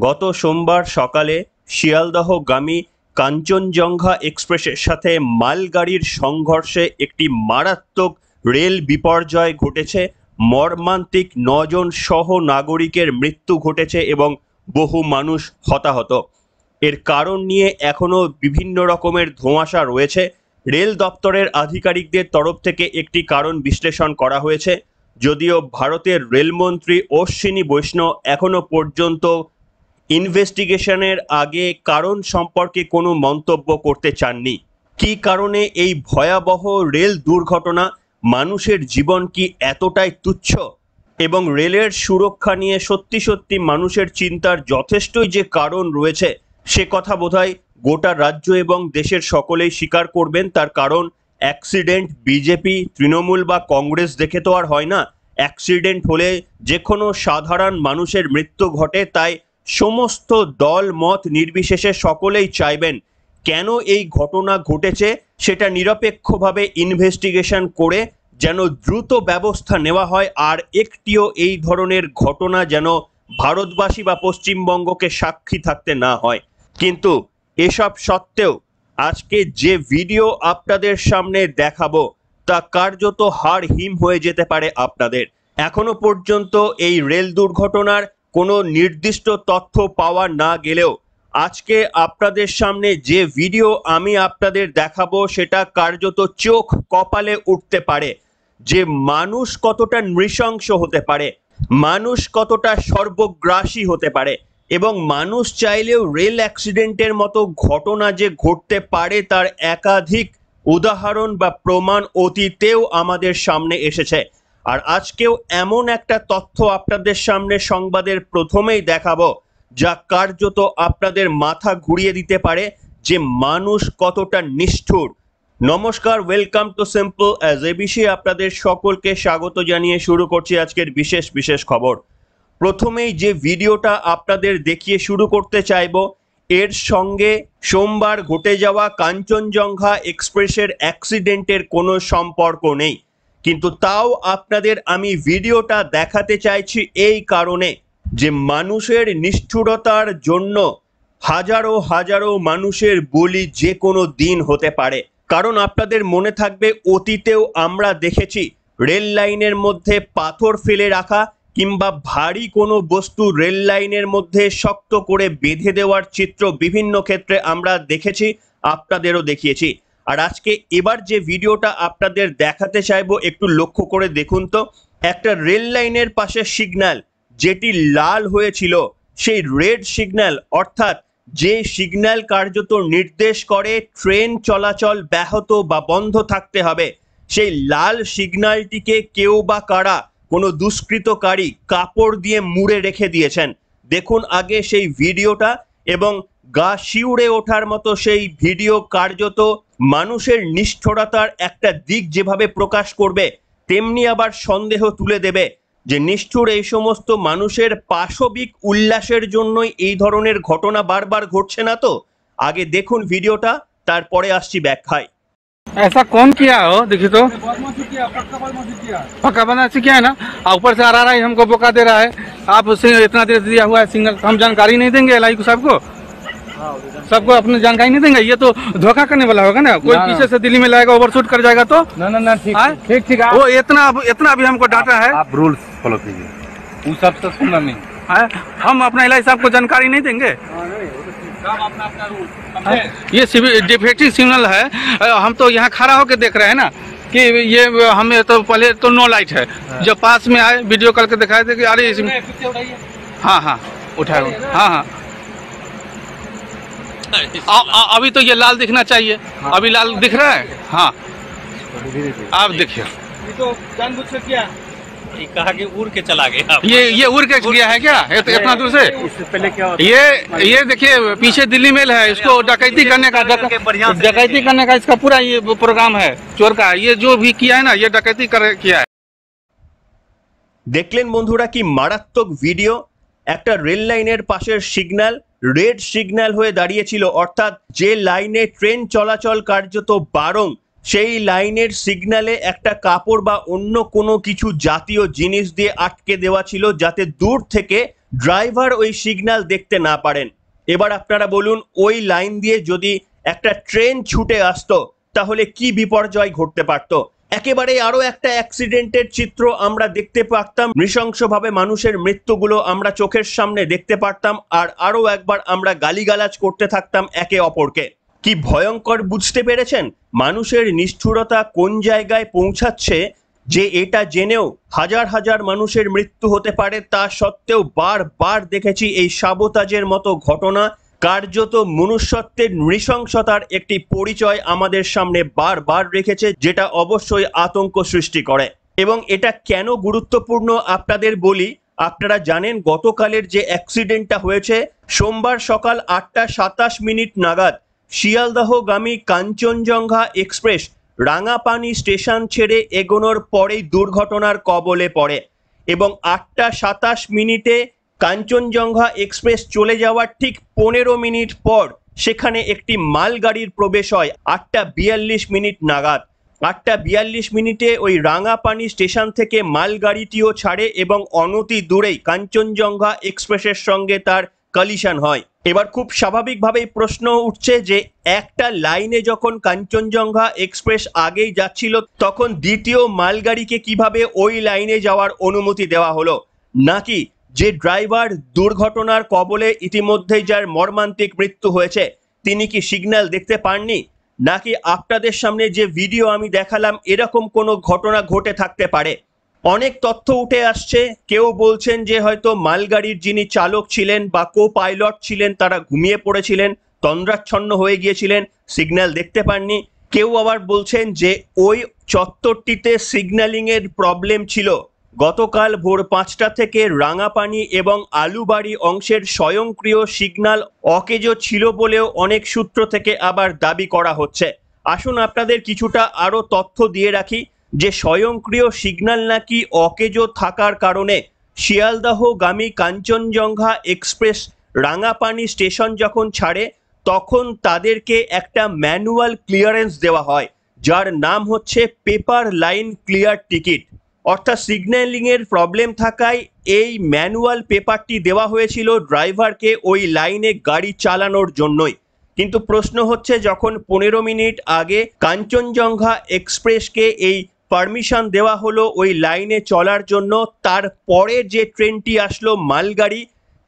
গত সোমবার সকালে শিয়ালদহগামী কাঞ্চনজঙ্ঘা এক্সপ্রেসের সাথে মালগাড়ির সংঘর্ষে একটি মারাত্মক রেল বিপর্যয় ঘটেছে। মর্মান্তিক 9 জন সহ নাগরিকের মৃত্যু ঘটেছে এবং বহু মানুষ হতাহত। এর কারণ নিয়ে এখনও বিভিন্ন রকমের ধোঁয়াশা রয়েছে। রেল দপ্তরের আধিকারিকদের তরফ থেকে একটি কারণ বিশ্লেষণ করা হয়েছে, যদিও ভারতের রেলমন্ত্রী অশ্বিনী বৈষ্ণব এখনো পর্যন্ত ইনভেস্টিগেশনের আগে কারণ সম্পর্কে কোনো মন্তব্য করতে চাননি। কী কারণে এই ভয়াবহ রেল দুর্ঘটনা? মানুষের জীবন কি এতটাই তুচ্ছ? এবং রেলের সুরক্ষা নিয়ে সত্যি মানুষের চিন্তার যথেষ্টই যে কারণ রয়েছে, সে কথা বোধহয় গোটা রাজ্য এবং দেশের সকলেই স্বীকার করবেন। তার কারণ অ্যাক্সিডেন্ট বিজেপি, তৃণমূল বা কংগ্রেস দেখে তো আর হয় না। অ্যাক্সিডেন্ট হলে যে কোনো সাধারণ মানুষের মৃত্যু ঘটে, তাই সমস্ত দল মত নির্বিশেষে সকলেই চাইবেন কেন এই ঘটনা ঘটেছে সেটা নিরপেক্ষভাবে ইনভেস্টিগেশন করে যেন দ্রুত ব্যবস্থা নেওয়া হয়, আর একটিও এই ধরনের ঘটনা যেন ভারতবাসী বা পশ্চিমবঙ্গকে সাক্ষী থাকতে না হয়। কিন্তু এসব সত্ত্বেও আজকে যে ভিডিও আপনাদের সামনে দেখাবো তা কার্যত হাড় হিম হয়ে যেতে পারে আপনাদের। এখনো পর্যন্ত এই রেল দুর্ঘটনার কোনো নির্দিষ্ট তথ্য পাওয়া না গেলেও আজকে আপনাদের সামনে যে ভিডিও আমি আপনাদের দেখাবো সেটা কার্যত চোখ কপালে উঠতে পারে যে মানুষ কতটা নৃশংস হতে পারে, মানুষ কতটা সর্বগ্রাসী হতে পারে, এবং মানুষ চাইলেও রেল অ্যাক্সিডেন্টের মতো ঘটনা যে ঘটতে পারে তার একাধিক উদাহরণ বা প্রমাণ অতীতেও আমাদের সামনে এসেছে। আর আজকেও এমন একটা তথ্য আপনাদের সামনে সংবাদের প্রথমেই দেখাবো যা কার্যত আপনাদের মাথা ঘুরিয়ে দিতে পারে যে মানুষ কতটা নিষ্ঠুর। নমস্কার, welcome to simple as ABC. আপনাদের সকলকে স্বাগত জানিয়ে শুরু করছি আজকের বিশেষ খবর। প্রথমেই যে ভিডিওটা আপনাদের দেখিয়ে শুরু করতে চাইবো, এর সঙ্গে সোমবার ঘটে যাওয়া কাঞ্চনজঙ্ঘা এক্সপ্রেসের অ্যাক্সিডেন্টের কোনো সম্পর্ক নেই, কিন্তু তাও আপনাদের আমি ভিডিওটা দেখাতে চাইছি এই কারণে যে মানুষের নিষ্ঠুরতার জন্য হাজারো মানুষের বলি যে কোনো দিন হতে পারে। কারণ আপনাদের মনে থাকবে অতীতেও আমরা দেখেছি রেল লাইনের মধ্যে পাথর ফেলে রাখা কিংবা ভারী কোনো বস্তু রেল লাইনের মধ্যে শক্ত করে বেঁধে দেওয়ার চিত্র বিভিন্ন ক্ষেত্রে আমরা দেখেছি, আপনাদেরও দেখিয়েছি। আর আজকে এবার যে ভিডিওটা আপনাদের দেখাতে চাইবো একটু লক্ষ্য করে দেখুন তো। একটা রেল লাইনের পাশে সিগন্যাল যেটি লাল হয়েছিল, সেই রেড সিগন্যাল অর্থাৎ যে সিগন্যাল কার্যত নির্দেশ করে ট্রেন চলাচল ব্যাহত বা বন্ধ থাকতে হবে, সেই লাল সিগন্যালটিকে কেউ বা কারা কোনো দুষ্কৃতকারী কাপড় দিয়ে মুড়ে রেখে দিয়েছেন। দেখুন আগে সেই ভিডিওটা, এবং গা শিউড়ে ওঠার মতো সেই ভিডিও কার্যত মানুষের নিষ্ঠুরতার একটা দিক যেভাবে প্রকাশ করবে, তেমনি আবার সন্দেহ তুলে দেবে যে নিষ্ঠুর এই সমস্ত মানুষের পাশবিক উল্লাসের জন্যই এই ধরনের ঘটনা বারবার ঘটছে না তো। আগে দেখুন ভিডিওটা, তারপরে আসছি ব্যাখ্যায়। ऐसा कौन किया हो? देखिए तो पक्का बना किया है ना, ऊपर से आ रहा है हमको बोका दे रहा है। आप उससे इतना देर दिया हुआ है सिंगल, हम जानकारी नहीं देंगे एलआई को सबको अपनी जानकारी नहीं देंगे। ये तो धोखा करने वाला होगा ना, कोई पीछे से दिल्ली में लाएगा ओवरशूट कर जाएगा तो ना ठीक वो इतना भी हमको डाटा है। आप रूल्स फॉलो कीजिए, उन सब से सुनना नहीं है। हम अपना एलआई साहब को जानकारी नहीं देंगे। ये डिफेक्टिव सिग्नल है, हम तो यहाँ खड़ा होकर देख रहे हैं ना कि ये हमें तो पहले तो नो लाइट है, जब पास में आए वीडियो कॉल के दिखाए थे कि अरे हाँ उठाए, हाँ अभी तो ये लाल दिखना चाहिए, अभी लाल दिख रहा है। हाँ आप देखिए, तो जानबूझ के किया, कहा कि उड़ के चला गया। ये उड़ के गया है क्या इतना दूर से? इससे पहले क्या होता ये देखिए पीछे दिल्ली मेल है, इसको डकैती करने का इसका पूरा ये प्रोग्राम है चोर का। ये जो भी किया है ना, ये डकैती किया है। দেখলেন বন্ধুরা কি মারাত্মক ভিডিও। একটা রেল লাইনের পাশের সিগন্যাল রেড সিগন্যাল হয়ে দাঁড়িয়েছিল, অর্থাৎ যে লাইনে ট্রেন চলাচল কার্যত বারণ, সেই লাইনের সিগন্যালে একটা কাপড় বা অন্য কোনো কিছু জাতীয় জিনিস দিয়ে আটকে দেওয়া ছিল যাতে দূর থেকে ড্রাইভার ওই সিগন্যাল দেখতে না পারেন। এবার আপনারা বলুন, ওই লাইন দিয়ে যদি একটা ট্রেন ছুটে আসতো তাহলে কি বিপর্যয় ঘটতে পারত। একেবারে আরো একটা অ্যাক্সিডেন্টের চিত্র আমরা দেখতে পারতাম, নৃশংসভাবে মানুষের মৃত্যুগুলো আমরা চোখের সামনে দেখতে পারতাম, আর আরো একবার আমরা গালিগালাজ করতে থাকতাম একে অপরকে। কি ভয়ঙ্কর বুঝতে পেরেছেন মানুষের নিষ্ঠুরতা কোন জায়গায় পৌঁছাচ্ছে, যে এটা জেনেও হাজার হাজার মানুষের মৃত্যু হতে পারে তা সত্ত্বেও বারবার দেখেছি এই সাবোতাজের মতো ঘটনা। কার্যত মনুষ্যত্বের নৃশংসতার একটি পরিচয় আমাদের সামনে বারবার রেখেছে, যেটা অবশ্যই আতঙ্ক সৃষ্টি করে। এবং এটা কেন গুরুত্বপূর্ণ আপনাদের বলি, আপনারা জানেন গতকালের যে অ্যাক্সিডেন্টটা হয়েছে, সোমবার সকাল 8:27 নাগাদ শিয়ালদহগামী কাঞ্চনজঙ্ঘা এক্সপ্রেস রাঙাপানি স্টেশন ছেড়ে এগোনোর পরেই দুর্ঘটনার কবলে পড়ে এবং 8:27 কাঞ্চনজঙ্ঘা এক্সপ্রেস চলে যাওয়ার ঠিক 15 মিনিট পর সেখানে একটি মালগাড়ির প্রবেশ হয় 8:42 নাগাদ। 8:42 ওই রাঙাপানি স্টেশন থেকে মালগাড়িটিও ছাড়ে এবং অনতি দূরেই কাঞ্চনজঙ্ঘা এক্সপ্রেসের সঙ্গে তার কলিশন হয়। এবার খুব স্বাভাবিকভাবেই প্রশ্ন উঠছে যে একটা লাইনে যখন কাঞ্চনজঙ্ঘা এক্সপ্রেস আগেই যাচ্ছিল তখন দ্বিতীয় মালগাড়িকে কিভাবে ওই লাইনে যাওয়ার অনুমতি দেওয়া হলো, নাকি যে ড্রাইভার দুর্ঘটনার কবলে ইতিমধ্যেই যার মর্মান্তিক মৃত্যু হয়েছে তিনি কি সিগন্যাল দেখতে পাননি, নাকি আপনাদের সামনে যে ভিডিও আমি দেখালাম এরকম কোনো ঘটনা ঘটে থাকতে পারে। অনেক তথ্য উঠে আসছে, কেউ বলছেন যে হয়তো মালগাড়ির যিনি চালক ছিলেন বা কো পাইলট ছিলেন তারা ঘুমিয়ে পড়েছিলেন, তন্দ্রাচ্ছন্ন হয়ে গিয়েছিলেন, সিগন্যাল দেখতে পাননি। কেউ আবার বলছেন যে ওই চত্বরটিতে সিগন্যালিং এর প্রবলেম ছিল। গতকাল ভোর 5টা থেকে রাঙাপানি এবং আলুবাড়ি অংশের স্বয়ংক্রিয় সিগন্যাল অকেজো ছিল বলেও অনেক সূত্র থেকে আবার দাবি করা হচ্ছে। আসুন আপনাদের কিছুটা আরো তথ্য দিয়ে রাখি যে স্বয়ংক্রিয় সিগন্যাল নাকি অকেজো থাকার কারণে শিয়ালদহগামী কাঞ্চনজঙ্ঘা এক্সপ্রেস রাঙাপানি স্টেশন যখন ছাড়ে তখন তাদেরকে একটা ম্যানুয়াল ক্লিয়ারেন্স দেওয়া হয়, যার নাম হচ্ছে পেপার লাইন ক্লিয়ার টিকিট। অর্থাৎ সিগন্যালিং এর প্রবলেম থাকায় এই ম্যানুয়াল পেপারটি দেওয়া হয়েছিল ড্রাইভারকে ওই লাইনে গাড়ি চালানোর জন্যই। কিন্তু প্রশ্ন হচ্ছে যখন 15 মিনিট আগে কাঞ্চনজঙ্ঘা এক্সপ্রেসকে এই পারমিশন দেওয়া হলো ওই লাইনে চলার জন্য, তারপরে যে ট্রেনটি আসলো মালগাড়ি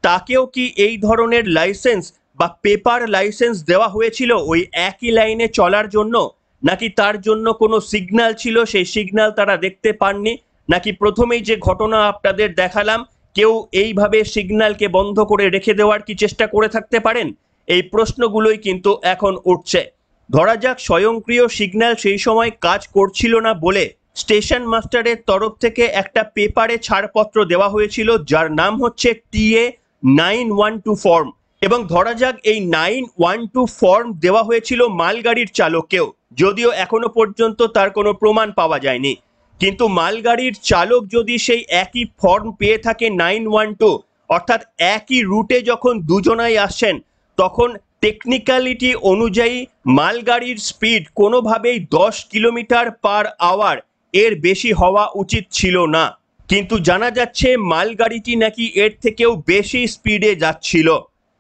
তাকেও কি এই ধরনের লাইসেন্স বা পেপার লাইসেন্স দেওয়া হয়েছিল ওই একই লাইনে চলার জন্য, নাকি তার জন্য কোনো সিগন্যাল ছিল সেই সিগন্যাল তারা দেখতে পাননি, নাকি প্রথমেই যে ঘটনা আপনাদের দেখালাম কেউ এইভাবে সিগন্যালকে বন্ধ করে রেখে দেওয়ার কি চেষ্টা করে থাকতে পারেন। এই প্রশ্নগুলোই কিন্তু এখন উঠছে। ধরা যাক স্বয়ংক্রিয় সিগন্যাল সেই সময় কাজ করছিল না বলে স্টেশন মাস্টারের তরফ থেকে একটা পেপারে ছাড়পত্র দেওয়া হয়েছিল যার নাম হচ্ছে TA 912 ফর্ম, এবং ধরা যাক এই 912 ফর্ম দেওয়া হয়েছিল মালগাড়ির চালককেও, যদিও এখনো পর্যন্ত তার কোনো প্রমাণ পাওয়া যায়নি। কিন্তু মালগাড়ির চালক যদি সেই একই ফর্ম পেয়ে থাকে 912, অর্থাৎ একই রুটে যখন দুজনাই আসছেন তখন টেকনিক্যালিটি অনুযায়ী মালগাড়ির স্পিড কোনোভাবেই 10 কিলোমিটার/আওয়ার এর বেশি হওয়া উচিত ছিল না। কিন্তু জানা যাচ্ছে মালগাড়িটি নাকি এর থেকেও বেশি স্পিডে যাচ্ছিল।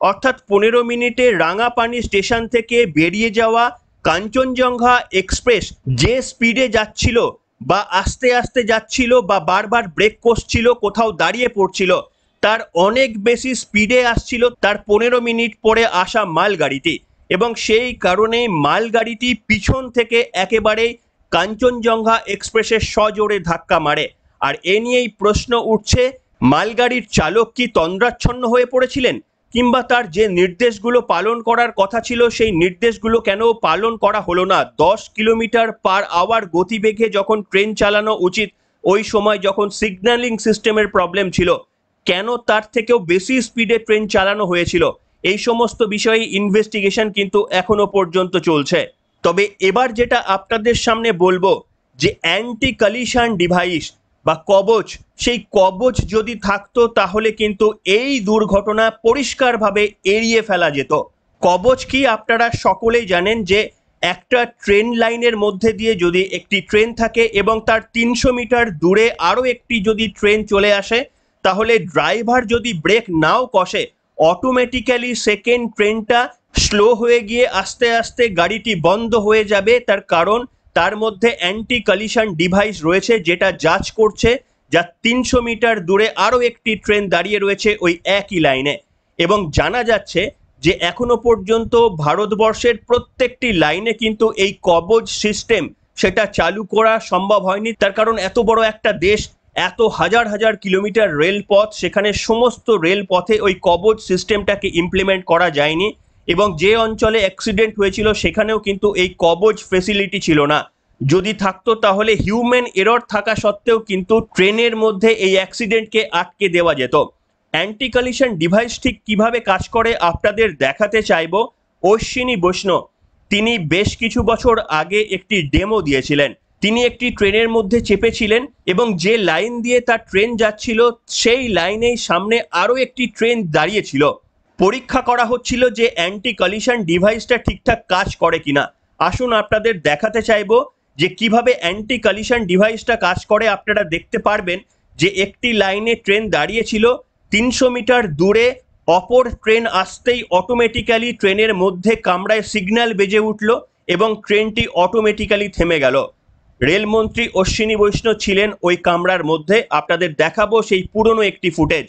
অর্থাৎ 15 মিনিটে রাঙাপানি স্টেশন থেকে বেরিয়ে যাওয়া কাঞ্চনজঙ্ঘা এক্সপ্রেস যে স্পিডে যাচ্ছিল বা আস্তে আস্তে যাচ্ছিল বা বারবার ব্রেক কষছিল, কোথাও দাঁড়িয়ে পড়ছিল, তার অনেক বেশি স্পিডে আসছিল তার 15 মিনিট পরে আসা মালগাড়িটি, এবং সেই কারণে মালগাড়িটি পিছন থেকে একেবারে কাঞ্চনজঙ্ঘা এক্সপ্রেসের সজোরে ধাক্কা মারে। আর এ নিয়েই প্রশ্ন উঠছে মালগাড়ির চালক কি তন্দ্রাচ্ছন্ন হয়ে পড়েছিলেন, কিংবা তার যে নির্দেশগুলো পালন করার কথা ছিল সেই নির্দেশগুলো কেন পালন করা হলো না। 10 কিলোমিটার/আওয়ার গতিবেগে যখন ট্রেন চালানো উচিত ওই সময় যখন সিগন্যালিং সিস্টেমের প্রবলেম ছিল, কেন তার থেকেও বেশি স্পিডে ট্রেন চালানো হয়েছিল, এই সমস্ত বিষয়ে ইনভেস্টিগেশন কিন্তু এখনো পর্যন্ত চলছে। তবে এবার যেটা আপনাদের সামনে বলবো যে অ্যান্টি কলিশন ডিভাইস বা কবচ, সেই কবচ যদি থাকতো তাহলে কিন্তু এই দুর্ঘটনা পরিষ্কারভাবে এড়িয়ে ফেলা যেত। কবচ কি আপনারা সকলেই জানেন যে একটা ট্রেন লাইনের মধ্যে দিয়ে যদি একটি ট্রেন থাকে এবং তার 300 মিটার দূরে আরও একটি যদি ট্রেন চলে আসে তাহলে ড্রাইভার যদি ব্রেক নাও কষে অটোমেটিক্যালি সেকেন্ড ট্রেনটা স্লো হয়ে গিয়ে আস্তে আস্তে গাড়িটি বন্ধ হয়ে যাবে। তার কারণ তার মধ্যে অ্যান্টি কলিশন ডিভাইস রয়েছে যেটা জাজ করছে, যা 300 মিটার দূরে আরও একটি ট্রেন দাঁড়িয়ে রয়েছে ওই একই লাইনে। এবং জানা যাচ্ছে যে এখনো পর্যন্ত ভারতবর্ষের প্রত্যেকটি লাইনে কিন্তু এই কবজ সিস্টেম সেটা চালু করা সম্ভব হয়নি। তার কারণ এত বড় একটা দেশ, এত হাজার হাজার কিলোমিটার রেলপথ, সেখানে সমস্ত রেলপথে ওই কবজ সিস্টেমটাকে ইমপ্লিমেন্ট করা যায়নি। এবং যে অঞ্চলে অ্যাক্সিডেন্ট হয়েছিল সেখানেও কিন্তু এই কবজ ফেসিলিটি ছিল না। যদি থাকতো তাহলে হিউম্যান এরর থাকা সত্ত্বেও কিন্তু ট্রেনের মধ্যে এই অ্যাক্সিডেন্টকে আটকে দেওয়া যেত। অ্যান্টি কলিশন ডিভাইস ঠিক কিভাবে কাজ করে আপনাদের দেখাতে চাইব। অশ্বিনী বৈষ্ণব তিনি বেশ কিছু বছর আগে একটি ডেমো দিয়েছিলেন। তিনি একটি ট্রেনের মধ্যে চেপেছিলেন এবং যে লাইন দিয়ে তার ট্রেন যাচ্ছিল সেই লাইনেই সামনে আরও একটি ট্রেন দাঁড়িয়েছিল। পরীক্ষা করা হচ্ছিল যে অ্যান্টি কলিশন ডিভাইসটা ঠিকঠাক কাজ করে কিনা। আসুন আপনাদের দেখাতে চাইব যে কিভাবে অ্যান্টি কলিশন ডিভাইসটা কাজ করে। আপনারা দেখতে পারবেন যে একটি লাইনে ট্রেন দাঁড়িয়েছিল, 300 মিটার দূরে অপর ট্রেন আসতেই অটোমেটিক্যালি ট্রেনের মধ্যে কামরায় সিগন্যাল বেজে উঠল এবং ট্রেনটি অটোমেটিক্যালি থেমে গেল। রেলমন্ত্রী অশ্বিনী বৈষ্ণব ছিলেন ওই কামরার মধ্যে। আপনাদের দেখাবো সেই পুরনো একটি ফুটেজ।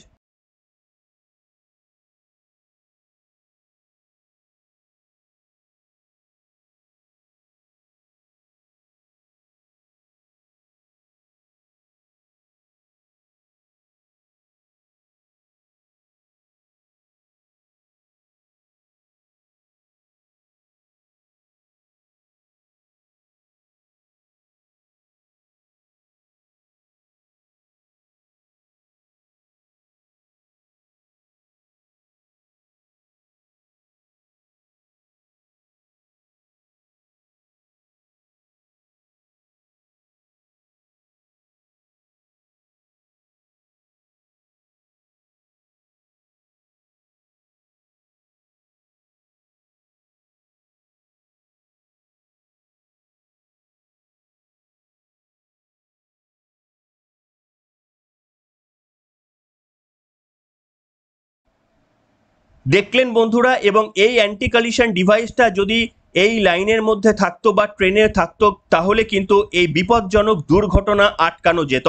দেখলেন বন্ধুরা, এবং এই অ্যান্টি কলিশন ডিভাইসটা যদি এই লাইনের মধ্যে থাকতো বা ট্রেনে থাকতো তাহলে কিন্তু এই বিপজ্জনক দুর্ঘটনা আটকানো যেত।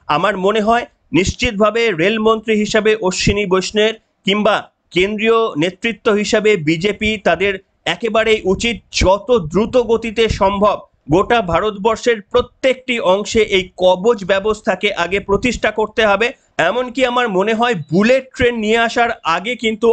আমার মনে হয় নিশ্চিতভাবে রেলমন্ত্রী হিসাবে অশ্বিনী বৈষ্ণব কিংবা কেন্দ্রীয় নেতৃত্ব হিসাবে বিজেপি তাদের একেবারেই উচিত যত দ্রুত গতিতে সম্ভব গোটা ভারতবর্ষের প্রত্যেকটি অংশে এই কবজ ব্যবস্থাকে আগে প্রতিষ্ঠা করতে হবে। এমনকি আমার মনে হয় বুলেট ট্রেন নিয়ে আসার আগে কিন্তু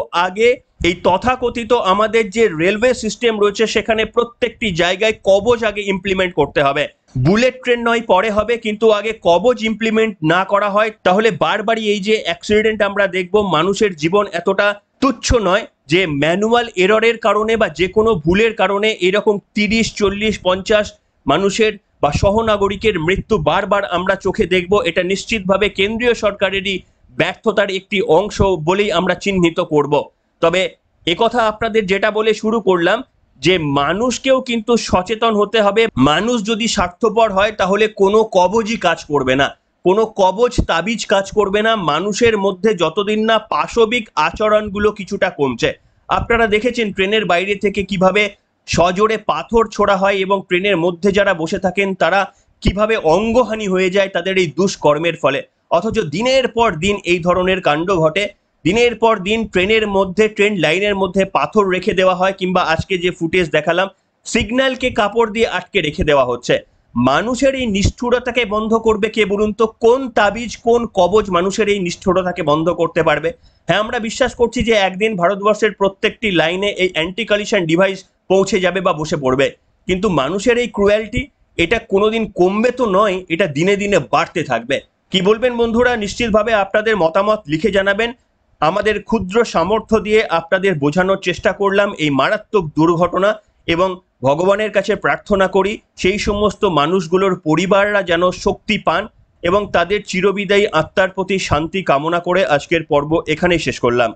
এই তথাকথিত আমাদের যে রেলওয়ে সিস্টেম রয়েছে সেখানে প্রত্যেকটি জায়গায় কবজ আগে ইমপ্লিমেন্ট করতে হবে। বুলেট ট্রেন নয় পরে হবে, কিন্তু আগে কবজ ইমপ্লিমেন্ট না করা হয় তাহলে বারবারই এই যে অ্যাক্সিডেন্ট আমরা দেখব, মানুষের জীবন এতটা তুচ্ছ নয় যে ম্যানুয়াল এররের কারণে বা যে কোনো ভুলের কারণে এরকম 30, 40, 50 মানুষের বা সহনাগরিকের মৃত্যু বারবার আমরা চোখে দেখব। এটা নিশ্চিতভাবে কেন্দ্রীয় সরকারেরই ব্যর্থতার একটি অংশ বলেই আমরা চিহ্নিত করব। তবে একথা আপনাদের যেটা বলে শুরু করলাম যে মানুষকেও কিন্তু সচেতন হতে হবে। মানুষ যদি স্বার্থপর হয় তাহলে কোনো কবজই কাজ করবে না, কোনো কবজ তাবিজ কাজ করবে না। মানুষের মধ্যে যতদিন না পাশবিক আচরণগুলো কিছুটা কমছে। আপনারা দেখেছেন ট্রেনের বাইরে থেকে কিভাবে সজোরে পাথর ছোড়া হয় এবং ট্রেনের মধ্যে যারা বসে থাকেন তারা কিভাবে অঙ্গহানি হয়ে যায় তাদের এই দুষ্কর্মের ফলে। অথচ দিনের পর দিন এই ধরনের কাণ্ড ঘটে, দিনের পর দিন ট্রেনের মধ্যে, ট্রেন লাইনের মধ্যে পাথর রেখে দেওয়া হয়, কিংবা আজকে যে ফুটেজ দেখালাম সিগন্যালকে কাপড় দিয়ে আটকে রেখে দেওয়া হচ্ছে। মানুষের এই নিষ্ঠুরতাকে বন্ধ করবে কে বলুন তো? কোন তাবিজ, কোন কবজ মানুষের এই নিষ্ঠুরতাকে বন্ধ করতে পারবে? হ্যাঁ, আমরা বিশ্বাস করছি যে একদিন ভারতবর্ষের প্রত্যেকটি লাইনে এই অ্যান্টি কলিশন ডিভাইস পৌঁছে যাবে বা বসে পড়বে, কিন্তু মানুষের এই ক্রুয়েলটি এটা কোনোদিন কমবে তো নয়, এটা দিনে দিনে বাড়তে থাকবে। কি বলবেন বন্ধুরা? নিশ্চিতভাবে আপনাদের মতামত লিখে জানাবেন। আমাদের ক্ষুদ্র সামর্থ্য দিয়ে আপনাদের বোঝানোর চেষ্টা করলাম এই মারাত্মক দুর্ঘটনা, এবং ভগবানের কাছে প্রার্থনা করি সেই সমস্ত মানুষগুলোর পরিবাররা যেন শক্তি পান এবং তাদের চিরবিদায়ী আত্মার প্রতি শান্তি কামনা করে আজকের পর্ব এখানেই শেষ করলাম।